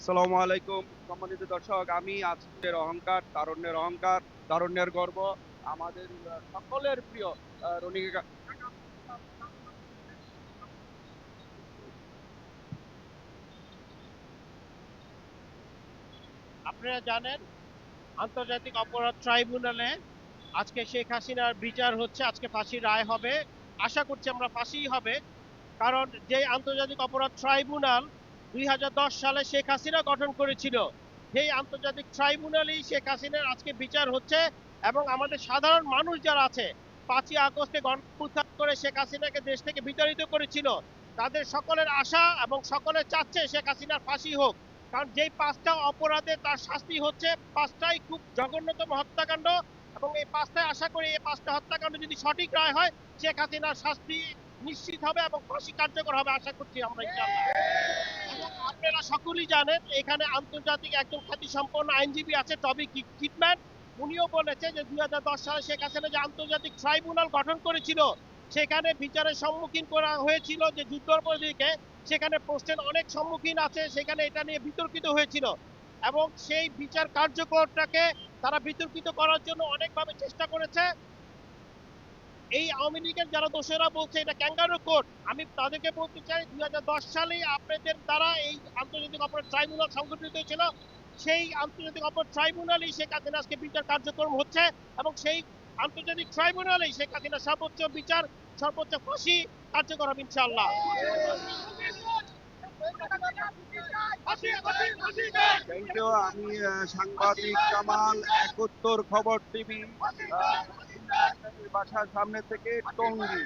আসসালামু আলাইকুম সম্মানিত দর্শক, আমি আজকের অহংকার, তারুণ্যের গর্ব, আমাদের সকলের প্রিয় রনিকা। আপনারা জানেন আন্তর্জাতিক অপরাধ ট্রাইব্যুনালে আজকে শেখ হাসিনার বিচার হচ্ছে। আজকে ফাঁসির রায় হবে। আশা করছি আমরা ফাঁসিই হবে। কারণ যে আন্তর্জাতিক অপরাধ ট্রাইব্যুনাল ২০১০ সালে শেখ হাসিনা গঠন করেছিল, সেই আন্তর্জাতিক ট্রাইব্যুনালেই শেখ হাসিনার আজকে বিচার হচ্ছে। এবং আমাদের সাধারণ মানুষ যারা আছে, ৫ই আগস্টে গণঅভ্যুত্থান করে শেখ হাসিনাকে দেশ থেকে বিতাড়িত করেছিল, তাদের সকলের আশা এবং সকলে চাচ্ছে শেখ হাসিনার ফাঁসি হোক। কারণ যেই ৫টা অপরাধে তার শাস্তি হচ্ছে, ৫টাই খুব জঘন্যতম হত্যাকাণ্ড। এবং এই ৫টায় আশা করি এই ৫টা হত্যাকাণ্ড যদি সঠিক রায় হয়, শেখ হাসিনার শাস্তি নিশ্চিত হবে এবং ফাঁসি কার্যকর হবে, আশা করছি আমরা ইনশাআল্লাহ। এবং আপনারা সকলেই জানেন এখানে আন্তর্জাতিক একজন খ্যাতিসম্পন্ন আইনজীবী আছে, টবি কিটম্যান। উনিও বলেছে যে ২০১০ সালে শেখ হাসিনা যে আন্তর্জাতিক ট্রাইব্যুনাল গঠন করেছিল, সেখানে বিচারের সম্মুখীন করা হয়েছিল যে যুদ্ধাপরাধীকে, সেখানে প্রশ্নের অনেক সম্মুখীন আছে, সেখানে এটা নিয়ে বিতর্কিত হয়েছিল। এবং সেই বিচার কার্যকরটাকে তারা বিতর্কিত করার জন্য অনেকভাবে চেষ্টা করেছে। এই আওয়ামী লীগের যারা দোষেরা বলছে এটা ক্যাঙ্গারু কোর্ট, আমি তাদেরকে বলতে চাই ২০১০ সালেই আপনাদের দ্বারা এই আন্তর্জাতিক অপরাধ ট্রাইব্যুনাল সংগঠিত হয়েছিল। সেই আন্তর্জাতিক অপরাধ ট্রাইব্যুনালেই শেখ হাসিনা আজকে বিচার কার্যক্রম হচ্ছে। এবং সেই আন্তর্জাতিক ট্রাইব্যুনালেই শেখ হাসিনা সর্বোচ্চ বিচার, সর্বোচ্চ ফাঁসি কার্যকর হবে ইনশাআল্লাহ। Thank you. আমি সাংবাদিক কামাল, ৭১ খবর টিভি, বাসার সামনে থেকে টঙ্গী।